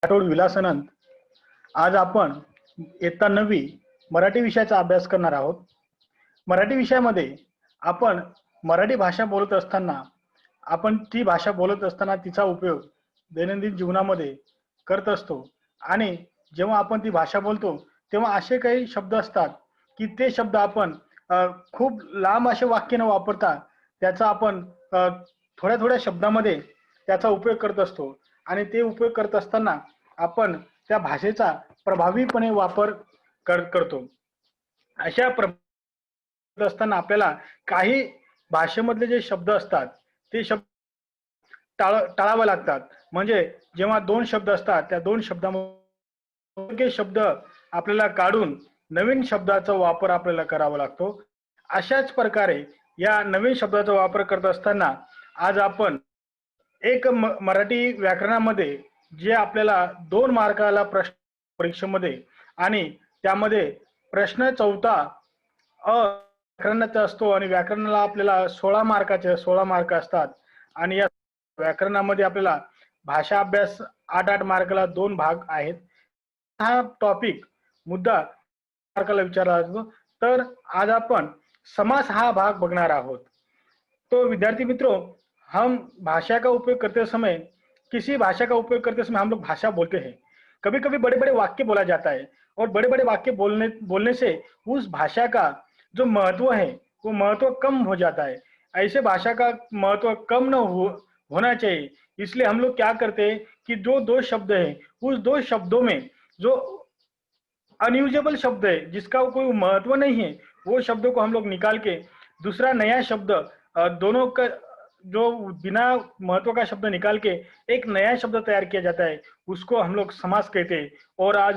आठवड विलासानंद. आज आपण इयत्ता 9वी मराठी विषयाचा अभ्यास करणार आहोत. मराठी विषयामध्ये आपण मराठी भाषा बोलत असताना ती भाषा बोलत असताना तिचा उपयोग दैनंदिन जीवनामध्ये करत असतो आणि जेव्हा आपण ती भाषा बोलतो तेव्हा असे काही शब्द असतात की ते शब्द आपण खूप लांब असे वाक्य न वापरता त्याचा आपण थोड्या थोड्या शब्दामध्ये त्याचा उपयोग करत असतो आणि ते उपयोग करत असताना आपण त्या भाषेचा प्रभावीपणे वापर करतो. अशा असताना आपल्याला काही भाषेमधले जे शब्द असतात ते शब्द टाळावे लागतात. म्हणजे जेव्हा दोन शब्द असतात त्या दोन शब्दामध्ये शब्द आपल्याला काढून नवीन शब्दाचा वापर आपल्याला करावा लागतो. अशाच प्रकारे या नवीन शब्दाचा वापर करत असताना आज आपण एक मराठी व्याकरणामध्ये जे आपल्याला 2 मार्काला प्रश्न परीक्षेमध्ये आणि त्यामध्ये प्रश्न 4था व्याकरणाचा असतो आणि व्याकरणाला आपल्याला 16 मार्क असतात आणि या व्याकरणामध्ये आपल्याला भाषा अभ्यास 8 मार्काला 2 भाग आहेत. हा टॉपिक मुद्दा मार्काला विचारला जातो. तर आज आपण समास हा भाग बघणार आहोत. तो विद्यार्थी मित्रों, हम भाषा का उपयोग करते समय किसी भाषा का उपयोग करते समय हम लोग भाषा बोलते हैं. कभी कभी बड़े बड़े वाक्य बोला जाता है और बड़े बड़े वाक्य बोलने से उस भाषा का जो महत्व है वो महत्व कम हो जाता है. ऐसे भाषा का महत्व कम न होना चाहिए. इसलिए हम लोग क्या करते हैं कि जो 2 शब्द है उस 2 शब्दों में जो अनयूजेबल शब्द है जिसका कोई महत्व नहीं है वो शब्दों को हम लोग निकाल के दूसरा नया शब्द दोनों का जो बिना महत्व का शब्द निकाल के एक नया शब्द तैयार किया जाता है उसको हम लोग समास कहते हैं. और आज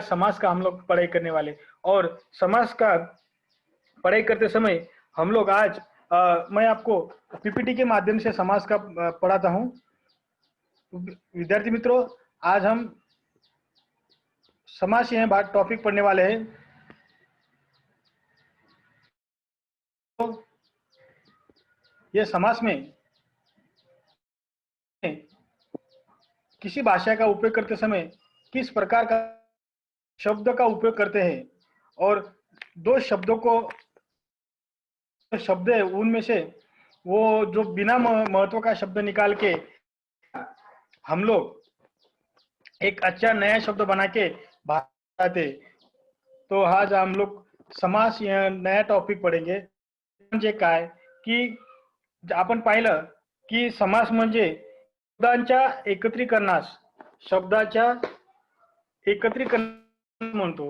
समास का हम लोग पढ़ाई करने वाले. और समास का पढ़ाई करते समय हम लोग आज मैं आपको पीपीटी के माध्यम से समास का पढ़ाता हूं. विद्यार्थी मित्रों, आज हम समास यह टॉपिक पढ़ने वाले हैं. तो ये समास में किसी भाषा का उपयोग करते समय किस प्रकार का शब्द का उपयोग करते हैं और 2 शब्दों को शब्द है उनमें से वो जो बिना महत्व का शब्द निकाल के हम लोग एक अच्छा नया शब्द बना के भाषा. तो आज हम लोग समास या नया टॉपिक पढ़ेंगे. म्हणजे काय की आपण पाहिलं की समास म्हणजे शब्दाच्या एकत्रीकरण म्हणतो.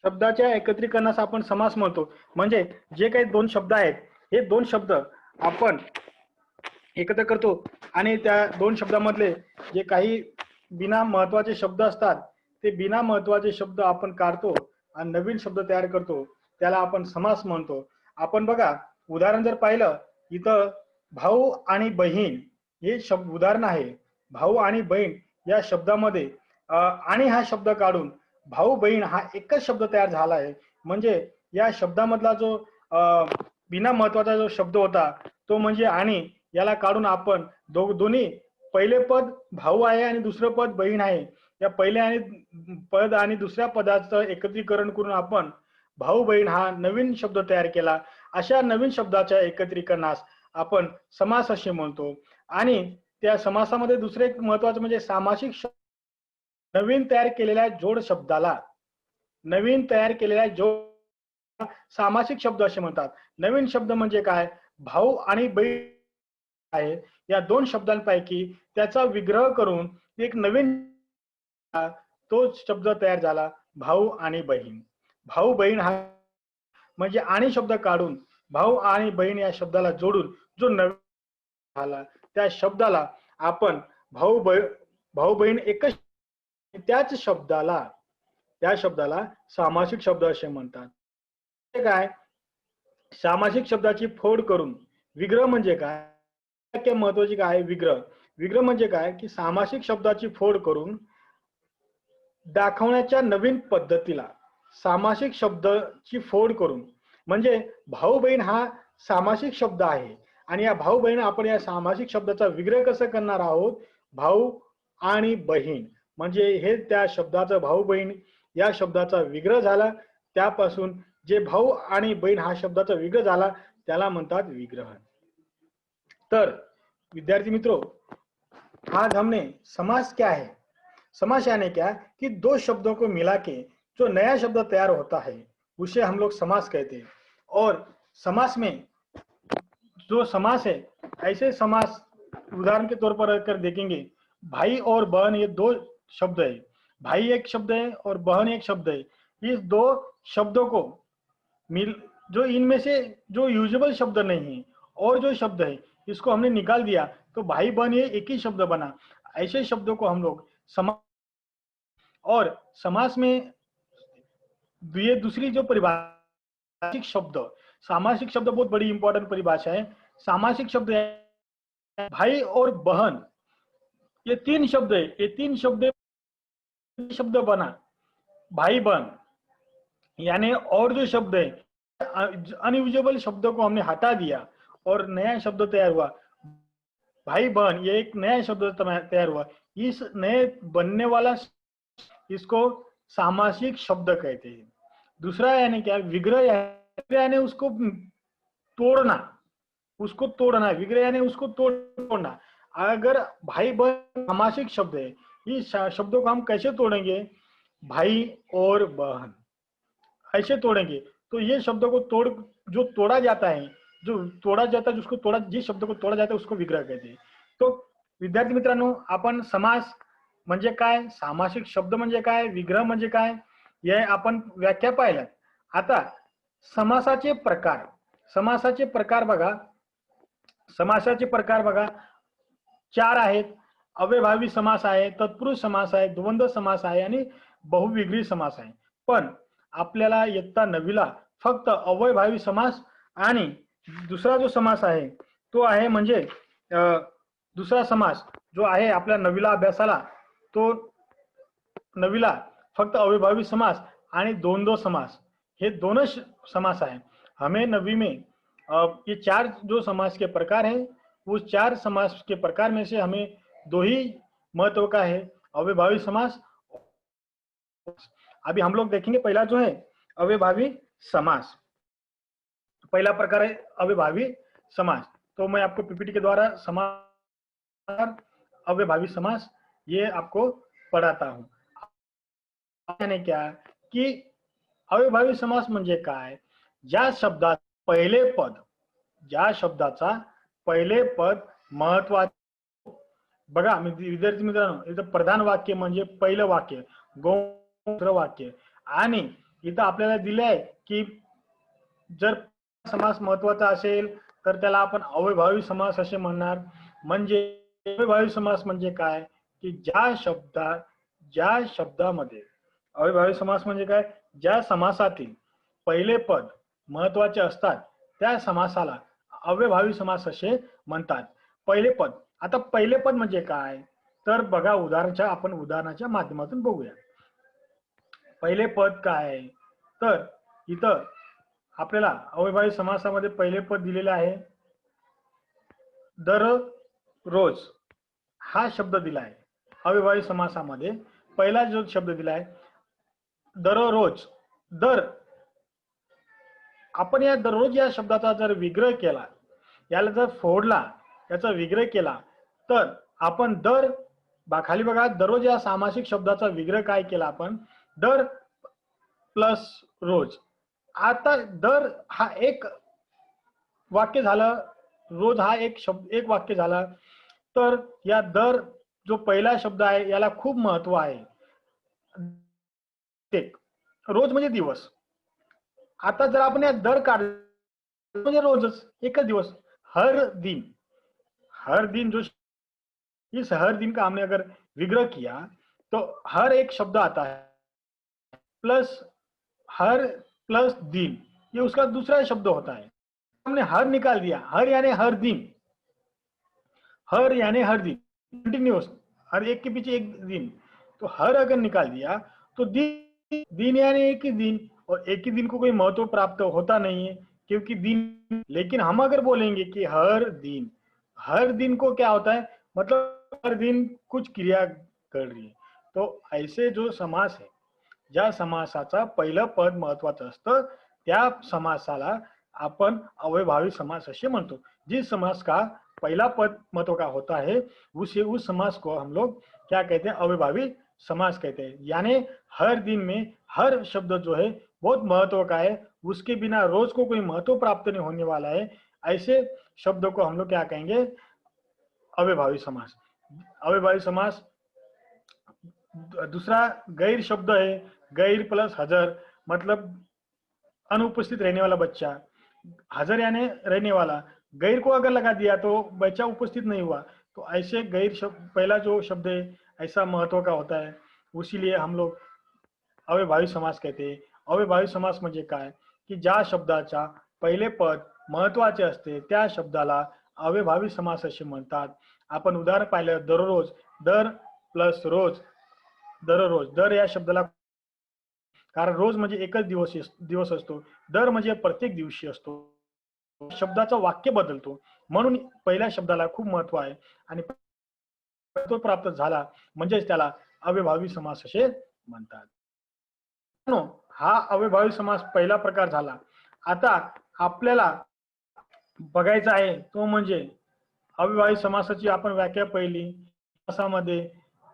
शब्दाच्या एकत्रीकरणास आपण समास म्हणतो. म्हणजे जे काही 2 शब्द आहेत हे 2 शब्द आपण एकत्र करतो आणि त्या 2 शब्दामधले जे काही बिना महत्वाचे शब्द असतात ते बिना महत्वाचे शब्द आपण काढतो आणि नवीन शब्द तयार करतो, त्याला आपण समास म्हणतो. आपण बघा उदाहरण जर पाहिलं इथं भाऊ आणि बहीण हे शब्द उदाहरण आहे. भाऊ आणि बहीण या शब्दामध्ये आणि हा शब्द काढून भाऊ बहीण हा एकच शब्द तयार झाला आहे. म्हणजे या शब्दामधला जो बिना महत्वाचा जो शब्द होता तो म्हणजे आणि याला काढून आपण दोन्ही पहिले पद भाऊ आहे आणि दुसरं पद बहीण आहे या पहिल्या पद आणि दुसऱ्या पदाचं एकत्रीकरण करून आपण भाऊ बहीण हा नवीन शब्द तयार केला. अशा नवीन शब्दाच्या एकत्रीकरणास आपण समास असे म्हणतो. आणि त्या समासामध्ये दुसरे एक महत्वाचं म्हणजे सामासिक नवीन तयार केलेल्या जोड शब्दाला सामासिक शब्द असे म्हणतात. नवीन शब्द म्हणजे काय, भाऊ आणि बहीण आहे या 2 शब्दांपैकी त्याचा विग्रह करून एक नवीन तो शब्द तयार झाला भाऊ आणि बहीण. भाऊ बहीण हा म्हणजे आणि शब्द काढून भाऊ आणि बहीण या शब्दाला जोडून जो नवीन झाला त्या शब्दाला आपण भाऊ बहीण एकच त्या शब्दाला सामासिक शब्द असे म्हणतात. काय सामासिक शब्दाची फोड करून विग्रह म्हणजे काय महत्वाची काय विग्रह म्हणजे काय की सामासिक शब्दाची फोड करून दाखवण्याच्या नवीन पद्धतीला सामासिक शब्दाची फोड करून म्हणजे भाऊ बहीण हा सामासिक शब्द आहे आणि या भाऊ बहीण आपण या सामासिक शब्दाचा विग्रह कसं करणार आहोत, भाऊ आणि बहीण म्हणजे हे त्या शब्दाचं भाऊ बहीण या शब्दाचा विग्रह झाला, त्यापासून जे भाऊ आणि बहीण हा शब्दाचा विग्रह झाला त्याला म्हणतात विग्रह। तर विद्यार्थी मित्रों, आज हमने समास क्या है, समास यानी क्या कि दो शब्दों को मिला के जो नया शब्द तैयार होता है उसे हम लोग समास कहते हैं। और समास में जो समास है, ऐसे समास उदाहरण के तौर पर अगर देखेंगे, भाई और बहन ये दो शब्द है, भाई एक शब्द है और बहन एक शब्द है। इस दो शब्दों को मिल जो इनमें से जो यूजेबल शब्द नहीं है और जो शब्द है इसको हमने निकाल दिया तो भाई बहन ये एक ही शब्द बना। ऐसे शब्दों को हम लोग समास, और समास में ये दूसरी जो परिभाषिक शब्द, सामासिक शब्द बहुत बड़ी इंपॉर्टेंट परिभाषा है। सामासिक शब्द है भाई और बहन, ये तीन शब्द है, ये तीन शब्द बना भाई बहन, यानी और जो शब्द है अनयूजेबल शब्दों को हमने हटा दिया और नया शब्द तैयार हुआ भाई बहन, ये एक नया शब्द तैयार हुआ। इस नए बनने वाला इसको सामासिक शब्द कहते हैं। दूसरा यानी क्या, विग्रह यानी उसको तोड़ना, उसको तोड़ना, विग्रह यानी उसको तोड़ना। अगर भाई बहन सामासिक शब्द है, इस शब्दों को हम कैसे तोड़ेंगे, भाई और बहन ऐसे तोड़ेंगे तो ये शब्दों को जो तोड़ा जाता है, जिसको तोड़ा, जिस शब्द को तोड़ा जाता है उसको विग्रह कहते हैं। तो विद्यार्थी मित्रांनो, आपण समास म्हणजे काय, सामासिक शब्द म्हणजे काय, विग्रह म्हणजे काय, हे आपण व्याख्या पाहिल्या। आता समासाचे प्रकार, समासाचे प्रकार बघा, समासाचे प्रकार बघा, चार आहेत। अव्ययभावी समास आहे, तत्पुरुष समास आहे, द्वंद्व समास आहे आणि बहुविग्रही समास आहे। पण आपल्याला इयत्ता 9वीला फक्त अव्ययभावी समास आणि दुसरा जो समास आहे तो आहे म्हणजे दुसरा समास जो आहे आपल्या 9वीला अभ्यासाला, तो 9वीला फक्त अव्ययभावी समास आणि द्वंद्व समास हे दोनच समास आहे। हमें 9वीं में ये चार जो समास के प्रकार हैं, उस चार समास के प्रकार में से हमें दो ही महत्व का है, अव्ययभावी समास। अभी हम लोग देखेंगे पहला जो है अव्ययभावी समास। पहला प्रकार है अव्ययभावी समास। तो मैं आपको पीपीटी के द्वारा समास, अव्ययभावी समास ये आपको पढ़ाता हूं। यानी क्या की अव्ययभावी समास म्हणजे काय, ज्या शब्दात पहिले पद, ज्या शब्दाचा पहिले पद महत्वाचे, बघा विद्यार्थी मित्रांनो, इथं प्रधान वाक्य म्हणजे पहिलं वाक्य, गौण वाक्य, आणि इथं आपल्याला दिले आहे की जर समास महत्वाचा असेल तर त्याला आपण अव्ययभावी समास असे म्हणणार। म्हणजे अव्ययभावी समास म्हणजे काय की ज्या शब्दामध्ये, अव्ययभावी समास म्हणजे काय, ज्या समासातील पहिले पद महत्वाचे असतात त्या समासाला अव्ययभावी समास असे म्हणतात। पहिले पद, आता पहिले पद म्हणजे काय तर बघा, आपण उदाहरणाच्या माध्यमातून बघूया। पहिले पद काय तर इथं आपल्याला अव्ययभावी समासामध्ये पहिले पद दिलेले आहे, दररोज हा शब्द दिला आहे। अव्ययभावी समासामध्ये पहिला जो शब्द दिला आहे दररोज, दर, आपण या दररोज या शब्दाचा जर विग्रह केला, याला जर फोडला, याचा विग्रह केला तर आपण दर, खाली बघा, दररोज या सामासिक शब्दाचा विग्रह काय केला आपण, दर प्लस रोज। आता दर हा एक वाक्य झालं, रोज हा एक वाक्य झाला, तर या दर जो पहिला शब्द आहे याला खूप महत्व आहे। रोज म्हणजे दिवस, आता जर आपण या दर काढला म्हणजे रोजच, एकच दिवस, हर दिन, हर दिन जो, इस हर दिन का हमने अगर विग्रह किया तो हर एक शब्द आता है, प्लस हर प्लस दिन, ये उसका दूसरा शब्द होता है। हमने हर निकाल दिया, हर यानी हर दिन, हर यानी हर दिन, कंटिन्यूअस, हर एक के पीछे एक दिन, तो हर अगर निकाल दिया तो दिन यानी एक ही दिन और एक ही दिन को कोई महत्व प्राप्त होता नहीं है, क्योंकि दिन, लेकिन हम अगर बोलेंगे कि हर दिन को क्या होता है, मतलब हर दिन कुछ क्रिया कर रही है, तो ऐसे जो समास आहे, ज्या समासाचा पहिलं पद महत्वाचं असतं त्या समासाला आपण अव्ययभावी समास असे म्हणतो। जिस समास का पहला पद महत्व का होता है उस समास को हम लोग क्या कहते हैं, अव्ययभावी समास कहते हैं। यानी हर दिन में हर शब्द जो है बहुत महत्व का है, उसके बिना रोज को कोई महत्व प्राप्त नहीं होने वाला है, ऐसे शब्द को हम लोग क्या कहेंगे, अव्ययभावी समास। अव्ययभावी समास दूसरा गैर शब्द है, गैर प्लस हजर, मतलब अनुपस्थित रहने वाला बच्चा, हजर यानी रहने वाला, गैर को अगर लगा दिया तो बच्चा उपस्थित नहीं हुआ, तो ऐसे गैर शब्द, पहला जो शब्द है ऐसा महत्व का होता है, उसीलिए हम लोग अव्ययभावी समास कहते हैं। अव्ययभावी समास म्हणजे काय, की ज्या शब्दाचा पहिले पद महत्वाचे असते त्या शब्दाला अव्ययभावी समास असे म्हणतात। आपण उदाहरण पाहिलं, दररोज, दर प्लस रोज, दररोज, दर या शब्दाला, कारण रोज म्हणजे एकच दिवस असतो, दर म्हणजे प्रत्येक दिवशी असतो, शब्दाचं वाक्य बदलतो, म्हणून पहिल्या शब्दाला खूप महत्व आहे आणि तो प्राप्त झाला म्हणजेच त्याला अव्ययभावी समास असे म्हणतात। हा अव्ययभावी समास पहिला प्रकार झाला। आता आपल्याला बघायचा आहे तो म्हणजे अव्ययभावी समासाची आपण व्याख्या पहिली। समासामध्ये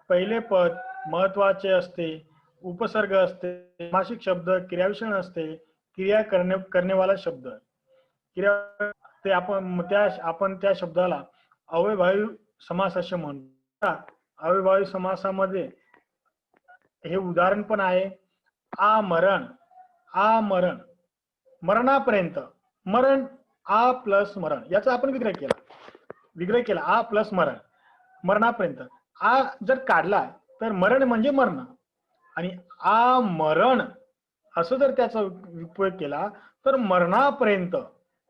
पहिले पद महत्वाचे असते, उपसर्ग असते, सामासिक शब्द, क्रियाविशेषण असते, क्रिया करने वाला शब्द, क्रिया, ते आपण त्या शब्दाला अव्ययभावी समास असे म्हणतो। अव्ययभावी समासामध्ये हे उदाहरण पण आहे, आमरण, आमरण, मरणापर्यंत, मरण, आ प्लस मरण, याचा आपण विग्रह केला, आ प्लस मरण, मरणापर्यंत। आ जर काढला तर मरण म्हणजे मरण, आणि आ मरण असं जर त्याचा उपयोग केला तर मरणापर्यंत,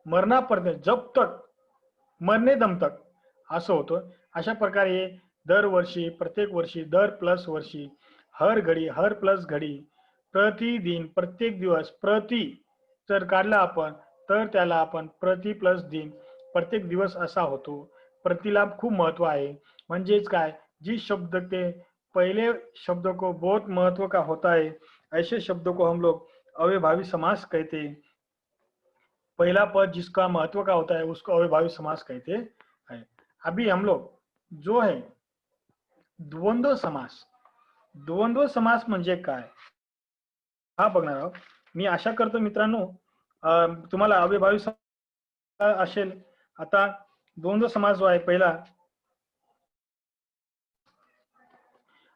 मरणापर्यंत, जब तक, मरणे दम तक असं होतं। अशा प्रकारे दरवर्षी, प्रत्येक वर्षी, दर प्लस वर्षी, हर घडी, हर प्लस घडी, प्रतिदिन, प्रत्येक दिवस, प्रति जर काढला आपण तर त्याला आपण प्रति प्लस दिन, प्रत्येक दिवस असा होतो। प्रतिला खूप महत्व आहे, म्हणजेच काय, जिस शब्द के पहले शब्द को बहुत महत्व का होता है ऐसे शब्दों को हम लोग अव्ययभावी समास कहते हैं। पहला पद जिसका महत्व का होता है उसको अव्ययभावी समास कहते हैं। अभी हम लोग जो है द्वंद्व समास, द्वंद्व समास म्हणजे काय हा बघणार आहोत। मी आशा करतो मित्रांनो तुम्हाला अव्ययभावी असेल। आता द्वंद्व समास जो आहे पहिला,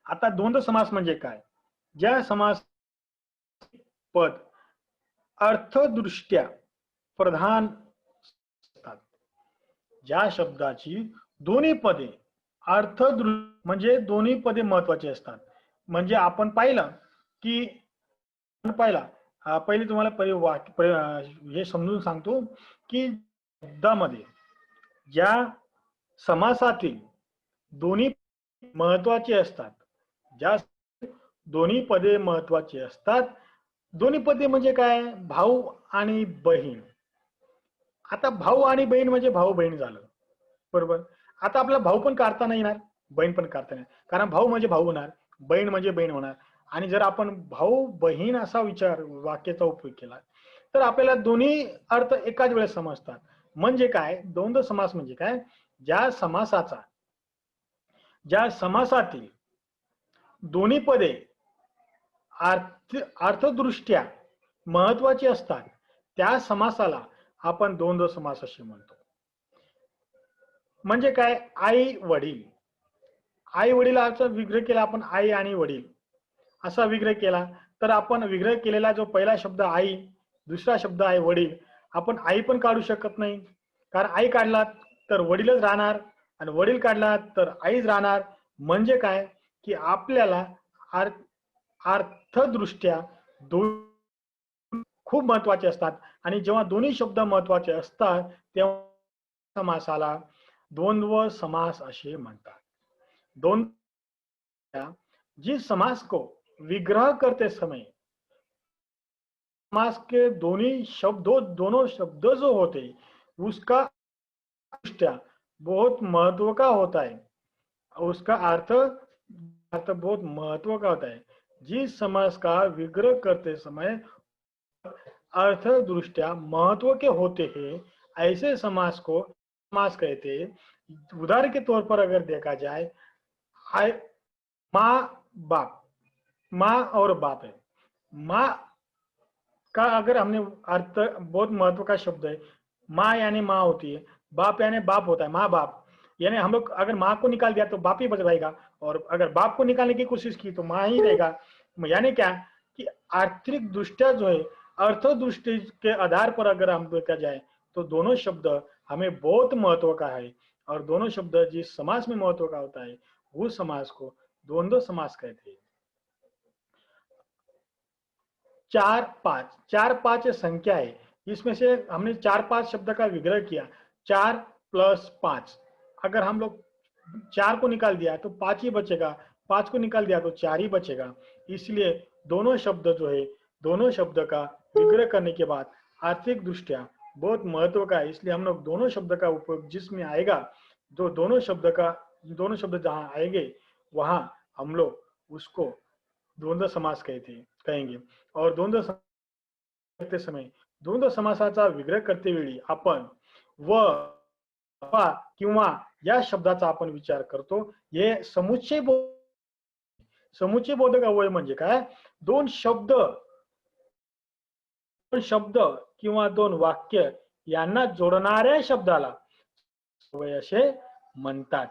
आता द्वंद्व समास म्हणजे काय, ज्या समास पद अर्थदृष्ट्या प्रधान असतात, ज्या शब्दाची दोन्ही पदे म्हणजे दोन्ही पदे महत्वाची असतात। म्हणजे आपण पाहिलं की पहिले तुम्हाला हे समजून सांगतो की शब्दामध्ये ज्या समासातील दोन्ही महत्वाचे असतात, ज्या दोन्ही पदे महत्वाची असतात, दोन्ही पदे म्हणजे काय, भाऊ आणि बहीण। आता भाऊ आणि बहीण म्हणजे भाऊ बहीण झालं, बरोबर। आता आपल्याला भाऊ पण काढता नाही येणार, बहीण पण काढता नाही, कारण भाऊ म्हणजे भाऊ होणार, बहीण म्हणजे बहीण होणार। आणि जर आपण भाऊ बहीण असा विचार वाक्याचा उपयोग केला तर आपल्याला दोन्ही अर्थ एकाच वेळेस समजतात। म्हणजे काय, द्वंद्व समास म्हणजे काय, ज्या समासातील दोन्ही पदे अर्थदृष्ट्या महत्वाची असतात त्या समासाला आपण द्वंद्व समास असे म्हणतो। म्हणजे काय, आई वडील, आई वडिलाचा विग्रह केला आपण, आई आणि वडील असा विग्रह केला तर आपण विग्रह केलेला जो पहिला शब्द आई, दुसरा शब्द आहे वडील, आपण आई पण काढू शकत नाही, कारण आई काढला तर वडीलच राहणार आणि वडील काढला तर आईच राहणार। म्हणजे काय की आपल्याला अर्थदृष्ट्या खूप महत्वाचे असतात, आणि जेव्हा दोन्ही शब्द महत्वाचे असतात तेव्हा समासाला द्वंद्व समास असे म्हणतात। जिस समास को विग्रह करते समय समास के दोनों शब्द जो होते उसका दृष्टया बहुत महत्व का होता है, उसका अर्थ बहुत महत्व का होता है। जिस समास का विग्रह करते समय अर्थ दृष्टया महत्व के होते हैं, ऐसे समास को समास कहते हैं। उदाहरण के तौर पर अगर देखा जाए, माँ बाप, माँ और बाप है। माँ का अगर हमने अर्थ बहुत महत्व का शब्द है, माँ यानी माँ होती है, बाप यानी बाप होता है, माँ बाप यानी हम लोग अगर माँ को निकाल दिया तो बाप ही बच रहेगा, और अगर बाप को निकालने की कोशिश की तो माँ ही रहेगा। यानी क्या कि आर्थिक दृष्टया जो है, अर्थ दृष्टि के आधार पर अगर हम देखा जाए तो दोनों शब्द हमें बहुत महत्व का है, और दोनों शब्द जिस समास में महत्व का होता है उस समास को द्वंद्व समास कहते हैं। चार पांच संख्या है, इसमें से हमने चार पांच शब्द का विग्रह किया। 4 + 5, अगर हम लोग 4 को निकाल दिया तो 5 ही बचेगा, 5 को निकाल दिया तो 4 ही बचेगा। इसलिए दोनों शब्द जो है, दोनों शब्द का विग्रह करने के बाद आर्थिक दृष्टया बहुत महत्व का है, इसलिए हम लोग दोनों शब्द का उपयोग जिसमें आएगा, जो दोनों शब्द जहां आएंगे वहां हम लोग उसको द्वंद्व समास कहेंगे। और द्वंद्व करते समय द्वंद्व समासाचा विग्रह करते वेळी आपण व, वा किंवा या शब्दाचा आपण विचार करतो। हे समुच्चय बोधक अव्यय म्हणजे काय, दोन शब्द किंवा दोन वाक्य यांना जोडणाऱ्या शब्दाला अव्यय असे म्हणतात।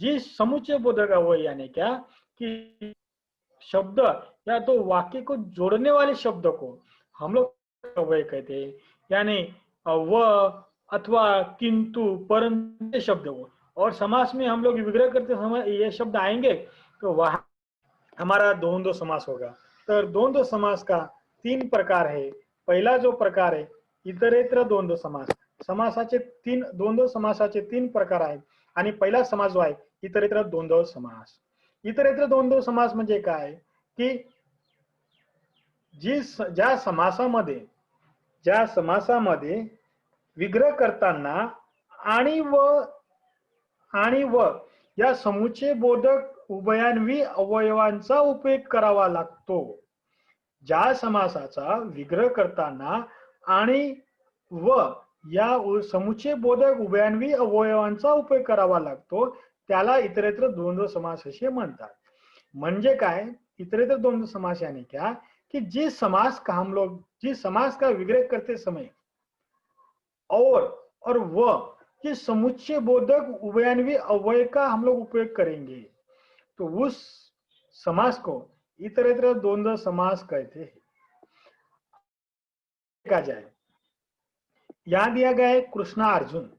जी समुच्चय बोधक अव्यय यानी क्या कि शब्द या तो वाक्य को जोड़ने वाले शब्द को हम लोग अव्यय कहते हैं। यानी व अथवा किंतु परंतु शब्द हो, और समास में हम लोग विग्रह करते समय ये शब्द आएंगे तो वहां हमारा द्वंद्व समास होगा। तर द्वंद्व समास का 3 प्रकार है। पहिला जो प्रकार है इतरेतर द्वंद्व समास। द्वंद्व समासाचे 3 प्रकार आहेत, आणि पहिला समास जो आहे इतरेतर द्वंद्व समास। इतरेतर द्वंद्व समास म्हणजे काय की ज्या समासामध्ये विग्रह करताना आणि व या समुच्चय बोधक उभयान्वी अवयवांचा उपयोग करावा लागतो। ज्या समासाचा विग्रह करताना आणि व या समुच्चय बोधक उभयान्वी अवयवांचा उपयोग करावा लागतो त्याला इतरेतर द्वंद्व समास असे म्हणतात। म्हणजे काय, इतरेतर द्वंद्व समास यानी क्या कि जिस समास का विग्रह करते समय और व ये समुच्चय बोधक उभयान्वी अव्यय का हम लोग उपयोग करेंगे तो उस समास को इतरेतर द्वंद्व समास कहते हैं। देखा जाए, यहां दिया गया है कृष्णा अर्जुन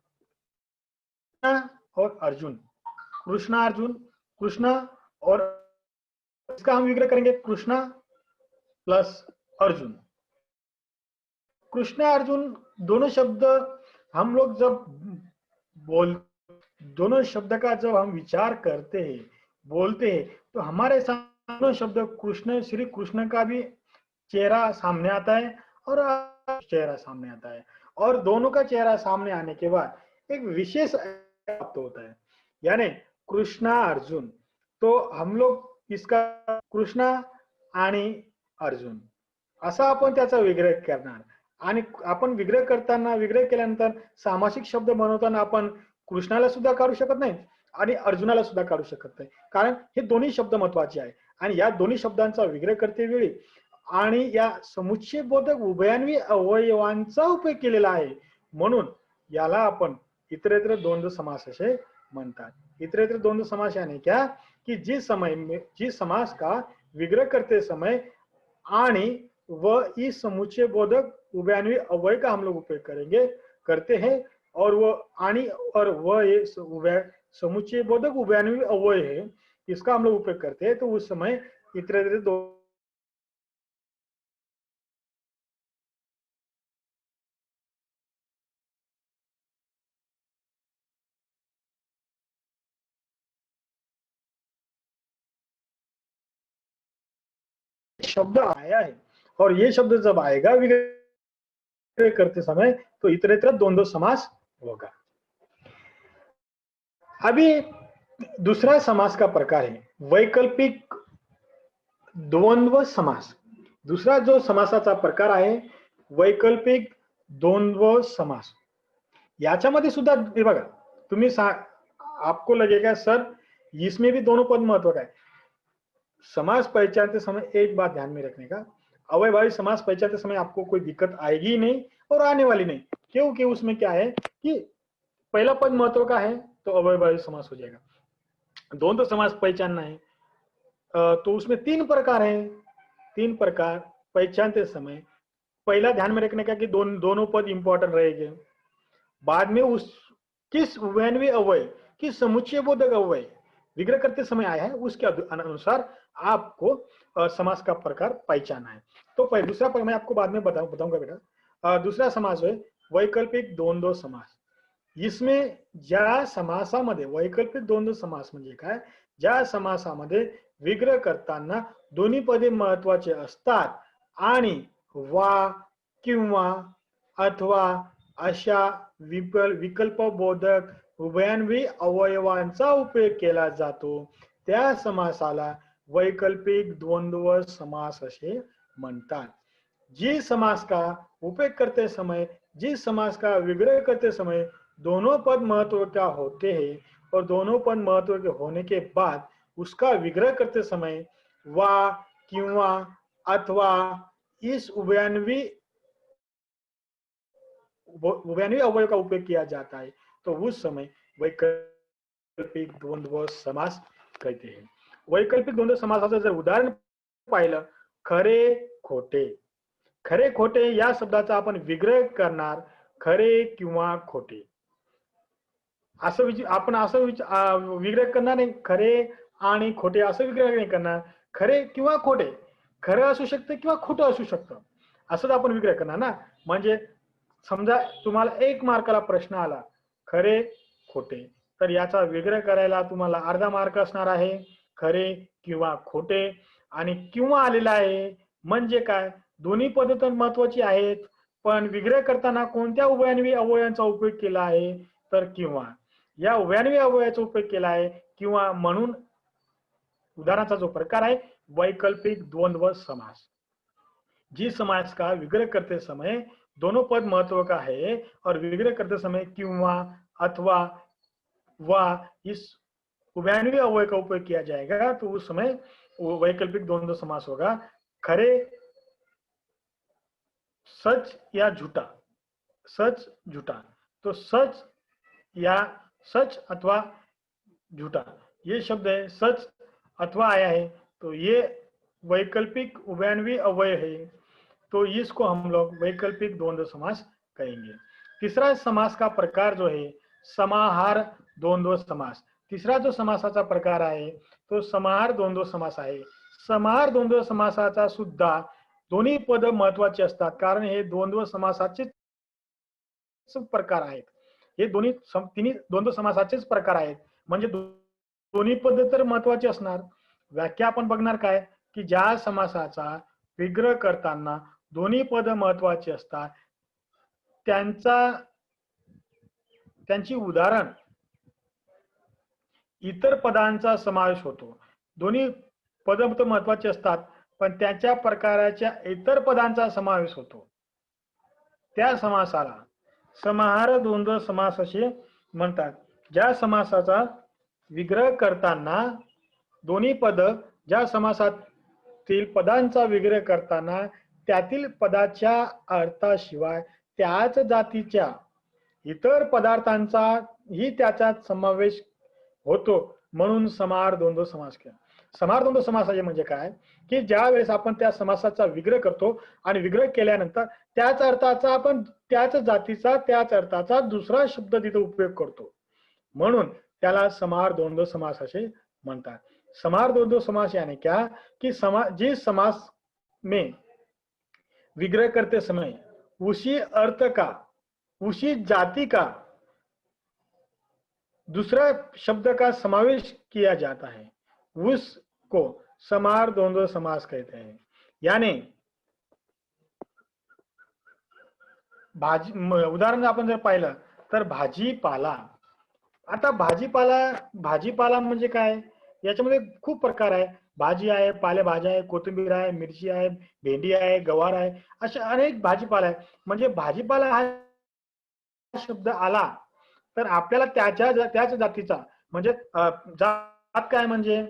और अर्जुन, कृष्णा अर्जुन, कृष्णा और इसका हम विग्रह करेंगे कृष्णा प्लस अर्जुन। कृष्णा अर्जुन दोनों शब्द हम लोग दोनों शब्द का जब हम विचार करते हैं, बोलते हैं, तो हमारे सामने शब्द कृष्ण, श्री कृष्ण का भी चेहरा सामने आता है और चेहरा सामने आता है, और दोनों का चेहरा सामने आने के बाद एक विशेष प्राप्त होता है, यानी कृष्णा अर्जुन। तो हम लोग इसका कृष्णा आणि अर्जुन असा आपण त्याचा विग्रह करणार, आणि आपण विग्रह केल्यानंतर सामासिक शब्द बनवताना आपण कृष्णाला सुद्धा काढू शकत नाही आणि अर्जुनाला सुद्धा काढू शकत नाही, कारण हे दोन्ही शब्द महत्वाचे आहे। आणि या दोन्ही शब्दांचा विग्रह करते वेळी आणि या समुच्चय बोधक उभयान्वी अवयवांचा उपयोग केलेला आहे, म्हणून याला आपण इतरेतर द्वंद्व समास असे म्हणतात। इतरेतर द्वंद्व समास यानी क्या कि जिस समास का विग्रह करते समय आणि व इस समुच्चय बोधक उभयान्वी अव्यय का हम लोग उपयोग करते हैं, और वो आणि और व ये समुच्चय बोधक उभयान्वी अव्यय है, इसका हम लोग उपयोग करते हैं, तो उस समय इतरेतर दो शब्द आया है और ये शब्द जब आएगा विग्रह करते समय तो इतरेतर द्वंद्व समास होगा। अभी दूसरा समास का प्रकार है वैकल्पिक द्वंद्व समास। दूसरा जो समासाचा प्रकार आहे वैकल्पिक द्वंद्व समास। याच्यामध्ये सुद्धा हे बघा, तुम्ही आपको लगेगा सर इसमें भी दोनों पद महत्व का है। समास पहचानते समय एक बात ध्यान में रखने का, अवयभावी समास पहचानते समय आपको कोई दिक्कत आएगी ही नहीं और आने वाली नहीं, क्योंकि उसमें क्या है कि पहला पद महत्व का है तो अवयभावी समास हो जाएगा। द्वंद्व समास पहचानना है तो उसमें तीन प्रकार हैं। तीन प्रकार पहचानते समय पहला ध्यान में रखने का कि दोनों पद इंपॉर्टेंट रहेंगे। बाद में उस किस उभयन्वी अवयव, किस समुच्चय बोधक अवयव विग्रह करते समय आया है उसके अनुसार आपको समास का प्रकार पहचानना है। तो दूसरा प्रकार मैं आपको बाद में बताऊंगा बेटा। दूसरा समास है वैकल्पिक द्वंद्व समास। इसमें ज्या समासामध्ये वैकल्पिक द्वंद्व समास म्हणजे काय, ज्या समासामध्ये विग्रह करताना दोन्ही पदे महत्वाचे असतात आणि वा किंवा अथवा अशा विकल्प बोधक उभयान्वी अवयवांचा उपयोग केला जातो त्या समासाला वैकल्पिक द्वंद्व समास असे म्हणतात। जिस समास का उपयोग करते समय, जिस समास का विग्रह करते समय दोनों पद महत्व का होते हैं और दोनों पद महत्व के होने के बाद उसका विग्रह करते समय वा किंवा अथवा इस उभयान्वी अवयव का उपयोग किया जाता है तो उस समय वैकल्पिक द्वंद्व समास कहते हैं। वैकल्पिक द्वंद्व समासाचं जर उदाहरण पाहिलं, खरे खोटे। खरे खोटे या शब्दाचा आपण विग्रह करणार खरे किंवा खोटे असं आपण असं विग्रह करणार नाही, खरे आणि खोटे असं विग्रह नाही करणार, खरे किंवा खोटे, खरं असू शकतं किंवा खोटं असू शकतं असंच आपण विग्रह करणार ना। म्हणजे समजा तुम्हाला 1 मार्काला प्रश्न आला खरे खोटे, तर याचा विग्रह करायला तुम्हाला अर्धा मार्क असणार आहे, खरे किंवा खोटे। आणि किंवा आलेला आहे म्हणजे काय, दोन्ही पद्धत महत्वाची आहेत पण विग्रह करताना कोणत्या उभयान्वी अवयवांचा उपयोग केला आहे तर किंवा या उभयान्वी अवयवाचा उपयोग केला आहे किंवा म्हणून उदाहरणाचा जो प्रकार आहे वैकल्पिक द्वंद्व समास। जिस समास का विग्रह करते समय दोनों पद महत्व का है और विग्रह करते समय किंवा अथवा वा इस उभयान्वी अवयव का उपयोग किया जाएगा तो उस समय वैकल्पिक द्वंद्व समास होगा। खरे सच या झूठा, सच झूठा, तो सच या सच अथवा झूठा ये शब्द है, सच अथवा आया है तो ये वैकल्पिक उभयान्वी अवयव है तो इसको हम लोग वैकल्पिक द्वंद्व समास कहेंगे। तीसरा समास का प्रकार जो है समाहार द्वंद्व समास। तीसरा जो समासाचा प्रकार आहे तो समाहार द्वंद्व समास आहे। समाहार द्वंद्व समासाचा सुद्धा दोन्ही पद महत्वाचे असतात कारण हे द्वंद्व समासाचे प्रकार आहेत। हे तिन्ही द्वंद्व समासाचेच प्रकार आहेत म्हणजे दोन्ही पद तर महत्वाचे असणार। व्याख्या आपण बघणार काय की ज्या समासाचा विग्रह करताना दोन्ही पद महत्वाची असतात त्यांची उदाहरण इतर पदांचा समावेश होतो। दोन्ही पद महत्वाचे असतात पण त्याच्या प्रकाराच्या इतर पदांचा समावेश होतो त्या समासाला समाहार द्वंद्व समास असे म्हणतात। ज्या समासाचा विग्रह करताना दोन्ही पद, ज्या समासातील पदांचा विग्रह करताना त्यातील पदाच्या अर्थाशिवाय त्याच जातीच्या इतर पदार्थांचा ही त्याच्यात समावेश होतो म्हणून समाहार द्वंद्व समास केला। समाहार द्वंद्व समास म्हणजे काय की ज्या वेळेस आपण त्या समासाचा विग्रह करतो आणि विग्रह केल्यानंतर त्याच अर्थाचा आपण त्याच जातीचा त्याच अर्थाचा दुसरा शब्द तिथे उपयोग करतो म्हणून त्याला समाहार द्वंद्व समास असे म्हणतात। समाहार द्वंद्व समास यानी क्या कि जिस समास में विग्रह करते समय उसी अर्थ का, उसी जाति का दूसरा शब्द का समावेश किया जाता है उसको समाहार द्वंद्व समास कहते हैं। यानी उदाहरण आपण जर पाहिलं तर भाजीपाला. आता भाजीपाला म्हणजे काय? याच्यामध्ये खूप प्रकार आहे. भाजी आहे, पालेभाज्या आहे, कोथिंबीर आहे, मिरची आहे, भेंडी आहे, गवार आहे, असे अनेक भाजीपाला आहे. म्हणजे भाजीपाला हा शब्द आला तर आपल्याला त्याच जातीचा म्हणजे जात काय म्हणजे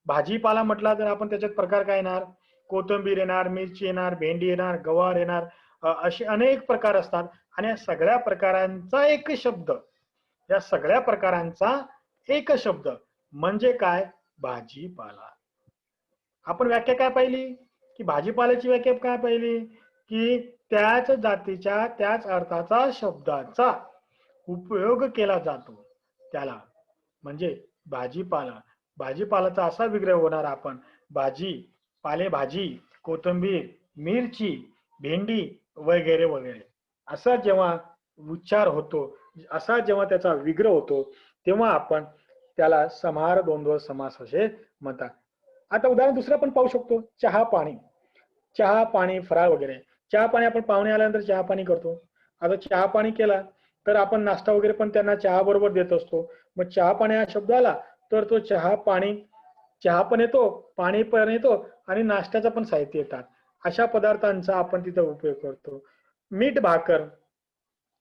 भाजीपाला म्हटला तर आपण त्याच्यात प्रकार काय येणार? कोथिंबीर येणार, मिरची येणार, भेंडी येणार, गवार येणार, असे अनेक प्रकार असतात. आणि या सगळ्या प्रकारांचा एक शब्द, या सगळ्या प्रकारांचा एक शब्द म्हणजे काय? भाजीपाला. आपण व्याख्या काय पाहिली? की भाजीपाल्याची व्याख्या काय पाहिली? की त्याच जातीच्या त्याच अर्थाचा शब्दाचा उपयोग केला जातो त्याला म्हणजे भाजीपाला. भाजीपालाचा असा विग्रह होणार आपण भाजी, पालेभाजी, कोथिंबीर, मिरची, भेंडी वगैरे वगैरे असा जेव्हा उच्चार होतो, असा जेव्हा त्याचा विग्रह होतो, तेव्हा आपण त्याला समाहार द्वंद्व समास असे म्हणतात. आता उदाहरण दुसरं पण पाहू शकतो, चहा पाणी. चहा पाणी फराळ वगैरे. चहा पाणी आपण पाहुणे आल्यानंतर चहा पाणी करतो. आता चहा पाणी केला तर आपण नाश्ता वगैरे पण त्यांना चहा बरोबर देत असतो. मग चहा पाणी हा शब्द आला तर तो चहा पाणी, चहा पण येतो, पाणी पण येतो आणि नाश्त्याचं पण साहित्य येतात. अशा पदार्थांचा आपण तिथं उपयोग करतो. मीठ भाकर,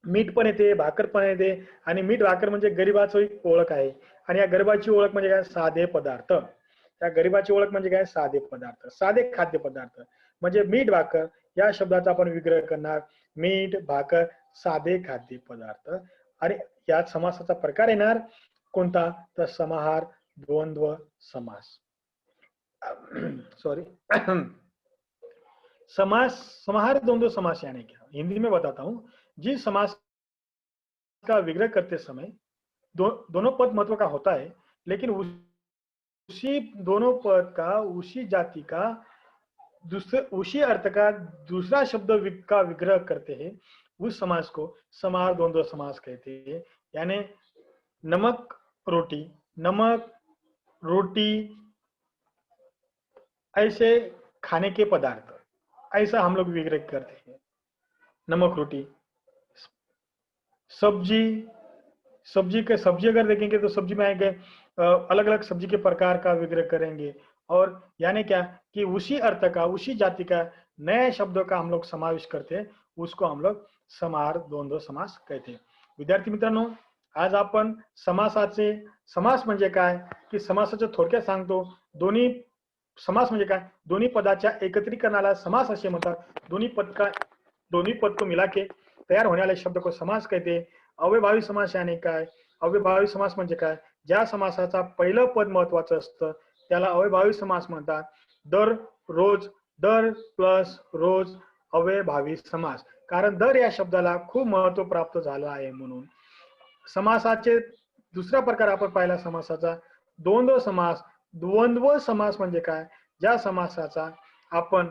मीठ पण येते, भाकर पण येते. आणि मीठ भाकर म्हणजे गरिबाची एक ओळख आहे. आणि या गरिबाची ओळख म्हणजे काय? साधे पदार्थ. त्या गरिबाची ओळख म्हणजे काय? साधे पदार्थ, साधे खाद्य पदार्थ. म्हणजे मीठ भाकर या शब्दाचा आपण विग्रह करणार मीठ भाकर साधे खाद्य पदार्थ. आणि यात समासाचा प्रकार येणार कोणता? तर समाहार द्वंद्व समास. सॉरी समास, समाहार द्वंद्व समास यानी क्या? हिंदी में बताता हूं। जिस समास का विग्रह करते समय दोनों पद महत्व का होता है, लेकिन उसी दोनों पद का उसी जाति का दूसरे उसी अर्थ का दूसरा शब्द का विग्रह करते हैं, उस समास को समाहार द्वंद्व समास कहते हैं। यानी नमक रोटी, नमक रोटी ऐसे खाने के पदार्थ, ऐसा हम लोग विग्रह करते हैं। नमक रोटी, सब्जी, सब्जी अगर देखेंगे तो सब्जी में आएंगे अलग अलग सब्जी के प्रकार का विग्रह करेंगे। और यानी क्या कि उसी अर्थ का उसी जाति का नए शब्दों का हम लोग समावेश करते हैं, उसको हम लोग समाहार द्वंद्व समास कहते हैं। विद्यार्थी मित्रांनो, आज आपण समासाचे, समास म्हणजे काय की समासाचं थोडक्यात सांगतो। दोन्ही समास म्हणजे काय? दोन्ही पदाच्या एकत्रीकरणाला समास असे म्हणतात। दोन्ही पद को मिला के तयार होने वाले शब्द को समास कहते हैं। अव्ययभावी समास यानी काय? अव्ययभावी समास म्हणजे काय? ज्या समासाचा पहिलं पद महत्वाचं असतं त्याला अव्ययभावी समास म्हणतात। दर, रोज, दर प्लस रोज अव्ययभावी समास। कारण दर या शब्दाला खूप महत्व प्राप्त झालं आहे म्हणून। समासाचे दुसरा प्रकार आपण पाहिला समासाचा द्वंद्व समास। द्वंद्व समास म्हणजे काय? ज्या समासाचा आपण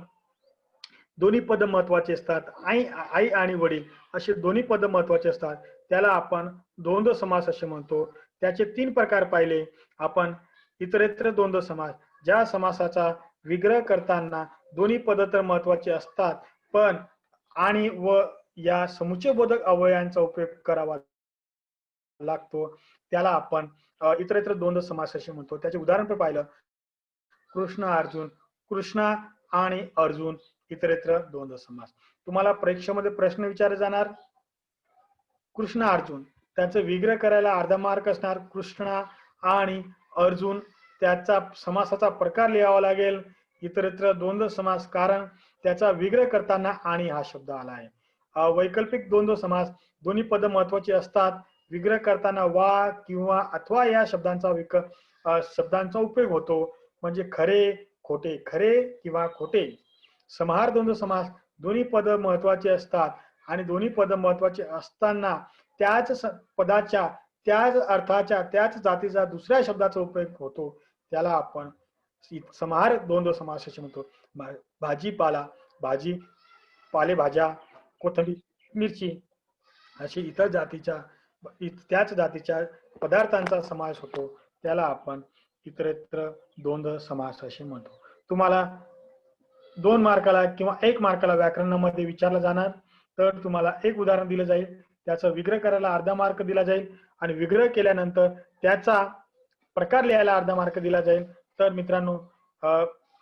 दोन्ही पद महत्वाचे असतात, आई आणि वडील असे दोन्ही पद महत्वाचे असतात, त्याला आपण द्वंद्व समास असे म्हणतो। त्याचे 3 प्रकार पाहिले आपण। इतरेतर द्वंद्व समास, ज्या समासाचा विग्रह करताना दोन्ही पद तर महत्वाचे असतात पण आणि व या समुच्चयबोधक अवयवांचा उपयोग करावा लागतो, त्याला आपण इतरेतर द्वंद्व समास असे म्हणतो। त्याचे उदाहरण पण पाहिलं, कृष्ण अर्जुन, कृष्णा आणि अर्जुन इतरेतर द्वंद्व समास। तुम्हाला परीक्षेमध्ये प्रश्न विचारले जाणार, कृष्ण अर्जुन त्याचं विग्रह करायला अर्धा मार्क असणार, कृष्णा आणि अर्जुन त्याचा समासाचा प्रकार लिहावा लागेल इतरेतर द्वंद्व समास, कारण त्याचा विग्रह करताना आणि हा शब्द आला आहे। वैकल्पिक द्वंद्व समास, दोन्ही पद महत्वाची असतात, विग्रह करताना वा किंवा अथवा या शब्दांचा उपयोग होतो, म्हणजे खरे खोटे, खरे किंवा खोटे। समाहार द्वंद्व समास, दोन्ही पद महत्वाचे असतात आणि दोन्ही पद महत्वाचे असताना त्याच पदाच्या त्याच अर्थाच्या त्याच जातीचा दुसऱ्या शब्दाचा उपयोग होतो, त्याला आपण समाहार द्वंद्व समास असे म्हणतो। भाजीपाला, भाजी, पालेभाज्या, कोथिंबीर, मिरची अशी इतर जातीच्या त्याच जातीच्या पदार्थांचा समावेश होतो, त्याला आपण इतरेतर द्वंद्व समास असे म्हणतो। तुम्हाला 2 मार्काला किंवा 1 मार्काला व्याकरणामध्ये विचारलं जाणार तर तुम्हाला एक उदाहरण दिलं जाईल, त्याचं विग्रह करायला अर्धा मार्क दिला जाईल आणि विग्रह केल्यानंतर त्याचा प्रकार लिहायला अर्धा मार्क दिला जाईल. तर मित्रांनो,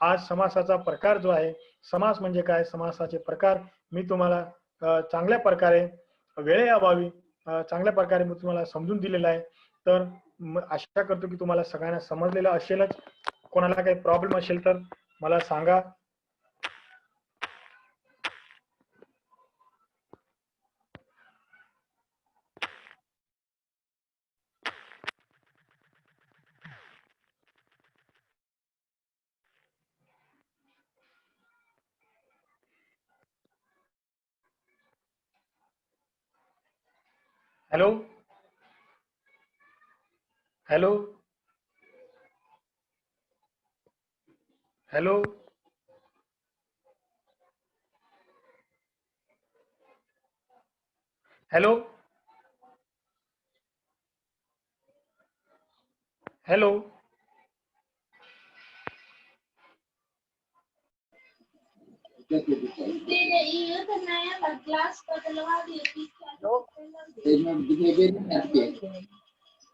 आज समासाचा प्रकार जो आहे, समास म्हणजे काय, समासाचे प्रकार मी तुम्हाला चांगल्या प्रकारे वेळेअभावी चांगल्या प्रकारे मी तुम्हाला समजून दिलेला आहे. तर आशा करतो की तुम्हाला सगळ्यांना समजलेलं असेलच. कोणाला काही प्रॉब्लेम असेल तर मला सांगा. Hello hello hello hello hello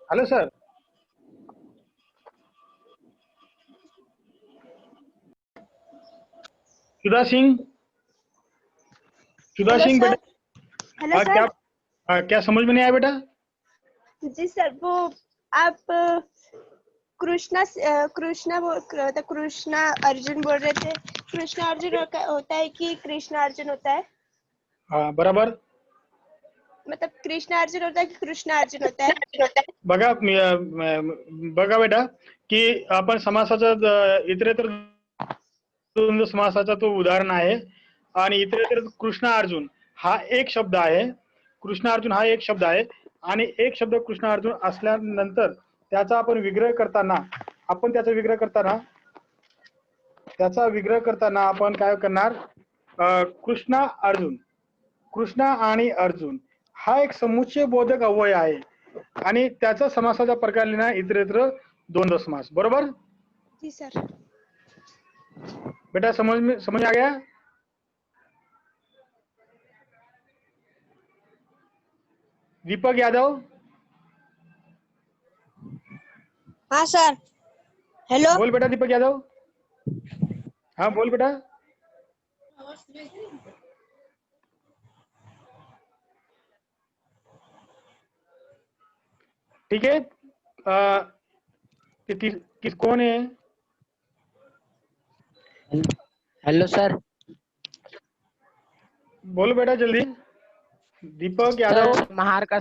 hello sir. Sudha Singh बेटा. Hello sir. क्या समझ में नहीं आया बेटा? जी सर, वो आप कृष्णा अर्जुन बोल रहे थे. कृष्णा अर्जुन होता है कि कृष्णा अर्जुन होता है? हाँ बराबर. मतलब कृष्णा अर्जुन होता है कि कृष्णा अर्जुन होता है? बघा बघा बेटा की आपण समासाचा इतरेतर द्वंद्व समासाचा तो उदाहरण आहे आणि इतरेतर कृष्ण अर्जुन हा एक शब्द आहे. कृष्ण अर्जुन हा एक शब्द आहे आणि एक शब्द कृष्ण अर्जुन असल्यानंतर त्याचा आपण विग्रह करताना आपण काय करणार, कृष्ण आणि अर्जुन हा एक समुच्चय बोधक अव्यय आहे आणि त्याचा समासाचा प्रकार लिहिणार इतरेतर द्वंद्व समास. बरोबर? जी सर. बेटा समझ आ गया? दीपक यादव. हाँ सर. हेलो. बोल बेटा दीपक यादव. हाँ बोल बेटा. ठीक है. किस कौन है? Hello sir. बोलो बेटा जल्दी. दीपक यादव. सर महार का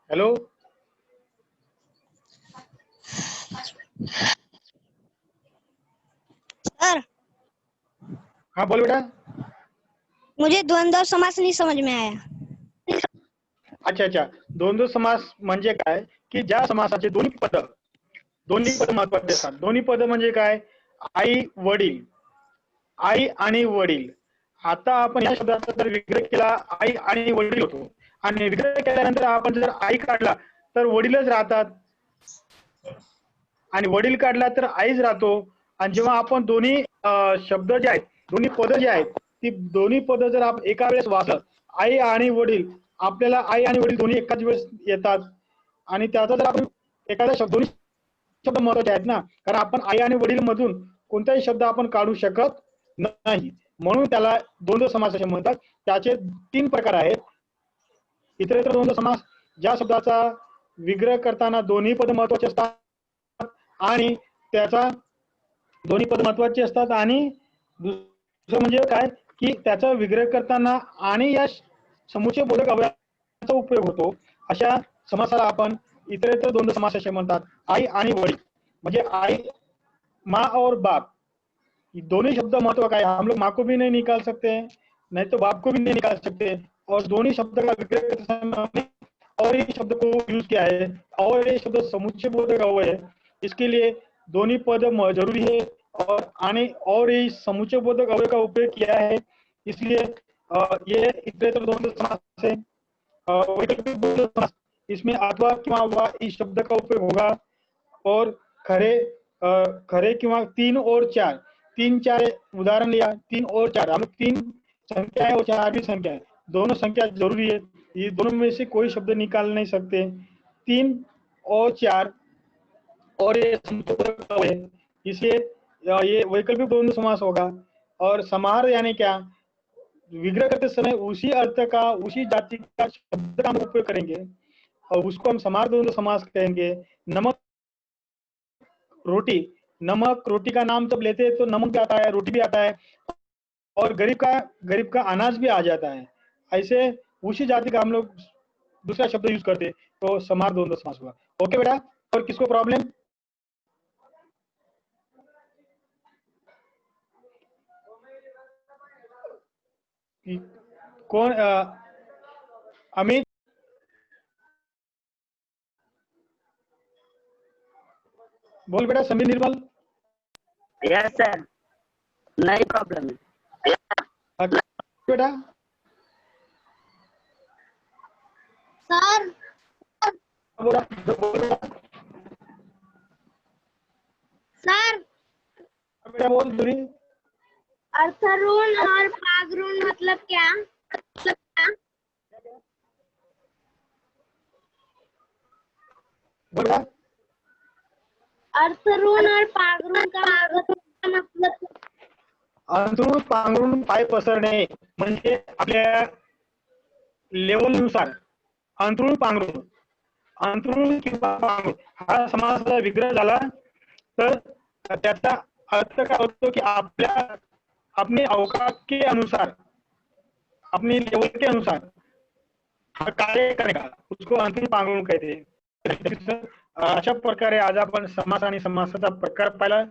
हेलो. सर. हाँ बोल बेटा. मुझे द्वंद्व समास नहीं समझ में आया. अच्छा. द्वंद्व समास म्हणजे काय की ज्या समासाचे दोन्ही पद महत्वाचे असतात. दोन्ही पद म्हणजे काय, आई आणि वडील. आता आपण या शब्दाचा जर विग्रह केला आई आणि वडील होतो आणि विग्रह केल्यानंतर आपण जर आई काढला तर वडीलच राहतात आणि वडील काढला तर आईच राहतो. आणि जेव्हा आपण दोन्ही शब्द जे आहेत, दोन्ही पद जे आहेत, ती दोन्ही पद जर आपण एका वेळेस वाचलं, आई आणि वडील, आपल्याला आई आणि वडील दोन्ही एकाच वेळेस येतात आणि त्याचा जर आपण एखादा दोन्ही शब्द महत्वाचे आहेत ना, कारण आपण आई आणि वडील मधून कोणताही शब्द आपण काढू शकत नाही, म्हणून त्याला द्वंद्व समास असे म्हणतात. त्याचे 3 प्रकार आहेत. इतरेतर द्वंद्व समास ज्या शब्दाचा विग्रह करताना दोन्ही पद महत्वाचे असतात आणि त्याचा दोन्ही पद महत्वाचे असतात आणि दुसरं म्हणजे काय की त्याचा विग्रह करताना आणि या समुच्चय बोधक अव्ययाचा उपयोग होतो, अशा समासाला आपण इतरेतर द्वंद्व समास असे म्हणतात. आई आणि वडील म्हणजे आई, माँ और बाप, दोनों शब्द महत्व का है. हम लोग माँ को भी नहीं निकाल सकते, नहीं तो बाप को भी नहीं निकाल सकते, और दोनों शब्द का विग्रह करते समय और ये शब्द को यूज किया है और ये शब्द समुच्चय बोधक अव्यय है, इसके लिए दोनों पद जरूरी है और ये समुच्चय बोधक अव्यय का उपयोग किया है, इसलिए ये इतरेतर द्वंद्व समास है. इसमें अथवा किंवा वा इस शब्द का उपयोग होगा और खरे किंवा 3 और 4 तीन चार उदाहरण लिया, 3 और 4, हम 3 संख्या है और 4 भी संख्या है, दोनों संख्या जरूरी है, ये दोनों में से कोई शब्द निकाल नहीं सकते। 3 और 4 और ये समतुल्य है, इसलिए ये वैकल्पिक द्वंद्व समास होगा। और समाहार यानी क्या, विग्रह करते समय उसी अर्थ का उसी जाति का शब्द का हम उपयोग करेंगे और उसको हम समाहार द्वंद्व समास कहेंगे। नमक रोटी, नमक रोटी का नाम जब लेते हैं तो नमक भी आता है, रोटी भी आता है और गरीब का अनाज भी आ जाता है। ऐसे उसी जाति का हम लोग दूसरा शब्द यूज करते तो समाहार द्वंद्व समास हुआ। ओके बेटा, और किसको प्रॉब्लम? कौन? अमित, बोल बेटा। समीर, निर्मल? यस सर, नहीं प्रॉब्लम बेटा सर बोला। सर बेटा बोल दूरी। अर्थऋण और पागऋण मतलब क्या? बोला। अर्थऋण और पागऋण का मतलब अंथरूण पांघरूण पाय पसरणे म्हणजे आपल्या लेवलनुसार अंथरूण पांघरूण, अंथरूण किंवा पांघरूण हा समासाचा विग्रह झाला तर त्याचा अर्थ काय होतो की आपल्या अपने अवकाश के अनुसार, अपनी लेवल के अनुसार हा कार्य करेगा, उसको अंथरूण पांघरूण कहते हैं। अशा प्रकारे आज आपण समास आणि समासाचा प्रकार पाहिला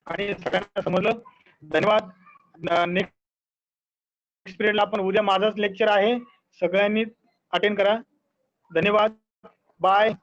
आणि सगळ्यांना समजलं। धन्यवाद। नेक्स्ट पिरियडला आपण उद्या माझाच लेक्चर आहे, सगळ्यांनी अटेंड करा। धन्यवाद, बाय।